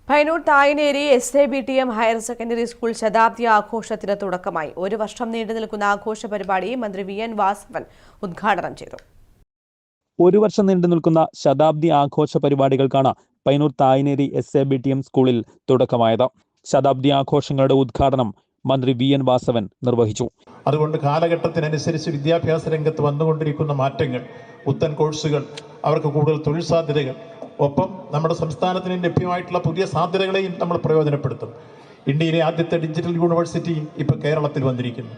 Payyanur Thayineri SABTM higher secondary school ശതാബ്ദി ആഘോഷത്തിന് തുടക്കമായി. ഒരു വർഷം നീണ്ടുനിൽക്കുന്ന ആഘോഷ പരിപാടി മന്ത്രി VN വാസവൻ ഉദ്ഘാടനം ചെയ്തു. ഒരു വർഷം നീണ്ടുനിൽക്കുന്ന ശതാബ്ദി ആഘോഷ പരിപാടികൾക്കാണ് പയ്യന്നൂർ തായനേരി SABTM സ്കൂളിൽ തുടക്കമായത്. ശതാബ്ദി ആഘോഷങ്ങളുടെ ഉദ്ഘാടനം മന്ത്രി VN വാസവൻ നിർവഹിച്ചു. അതുകൊണ്ട് കാലഘട്ടത്തിനനുസരിച്ച് വിദ്യാഭ്യാസ രംഗത്ത് വന്നുകൊണ്ടിരിക്കുന്ന മാറ്റങ്ങൾ, പുത്തൻ കോഴ്സുകൾ, അവർക്ക് കൂടുതൽ തൊഴിൽ സാധ്യതകൾ, ഒപ്പം നമ്മുടെ സംസ്ഥാനത്തിന് ലഭ്യമായിട്ടുള്ള പുതിയ സാധ്യതകളെയും നമ്മൾ പ്രയോജനപ്പെടുത്തും. ഇന്ത്യയിലെ ആദ്യത്തെ ഡിജിറ്റൽ യൂണിവേഴ്സിറ്റി ഇപ്പോൾ കേരളത്തിൽ വന്നിരിക്കുന്നു.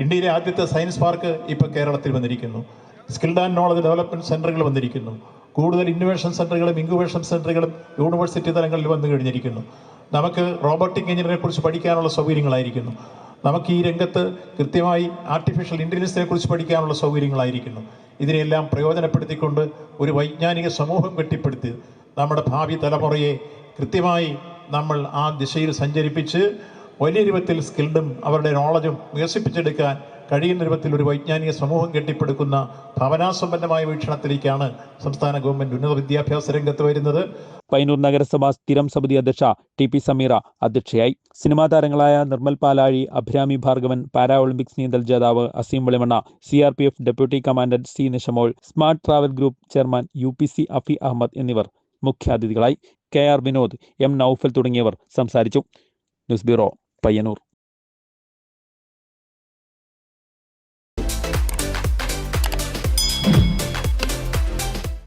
ഇന്ത്യയിലെ ആദ്യത്തെ സയൻസ് പാർക്ക് ഇപ്പോൾ കേരളത്തിൽ വന്നിരിക്കുന്നു. സ്കിൽഡ് ആൻഡ് നോളജ് ഡെവലപ്മെൻറ്റ് സെൻ്ററുകൾ വന്നിരിക്കുന്നു. കൂടുതൽ ഇന്നോവേഷൻ സെൻ്ററുകളും ഇൻക്യുബേഷൻ സെൻ്ററുകളും യൂണിവേഴ്സിറ്റി തലങ്ങളിൽ വന്നു കഴിഞ്ഞിരിക്കുന്നു. നമുക്ക് റോബോട്ടിക് എഞ്ചിനീയറിനെ കുറിച്ച് പഠിക്കാനുള്ള സൗകര്യങ്ങളായിരിക്കുന്നു. നമുക്ക് ഈ രംഗത്ത് കൃത്യമായി ആർട്ടിഫിഷ്യൽ ഇൻ്റലിജൻസിനെ കുറിച്ച് പഠിക്കാനുള്ള സൗകര്യങ്ങളായിരിക്കുന്നു. ഇതിനെല്ലാം പ്രയോജനപ്പെടുത്തിക്കൊണ്ട് ഒരു വൈജ്ഞാനിക സമൂഹം കെട്ടിപ്പടുത്തി നമ്മുടെ ഭാവി തലമുറയെ കൃത്യമായി നമ്മൾ ആ ദിശയിൽ സഞ്ചരിപ്പിച്ച് വലിയ രൂപത്തിൽ സ്കിൽഡും അവരുടെ നോളജും വികസിപ്പിച്ചെടുക്കാൻ കഴിയുന്ന രൂപത്തിൽ ഒരു വൈജ്ഞാനിക സമൂഹം കെട്ടിപ്പടുക്കുന്ന ഭാവനാസമ്പന്നമായ വീക്ഷണത്തിലേക്കാണ് സംസ്ഥാന ഗവൺമെന്റ് ഉന്നത വിദ്യാഭ്യാസ രംഗത്ത് വരുന്നത്. പയ്യന്നൂർ നഗരസഭ സ്ഥിരം സമിതി അധ്യക്ഷ TP സമീറ അധ്യക്ഷയായി. സിനിമാ താരങ്ങളായ നിർമ്മൽ പാലാഴി, അഭിരാമി ഭാർഗവൻ, പാരാ ഒളിമ്പിക്സ് നീന്തൽ ജേതാവ് Asim Velimanna, CRPF deputy commandant C Nishamol, smart travel group chairman UPC Afi Ahammed എന്നിവർ മുഖ്യാതിഥികളായി. KR വിനോദ്, M നൌഫൽ തുടങ്ങിയവർ സംസാരിച്ചു. News bureau, Payyanur.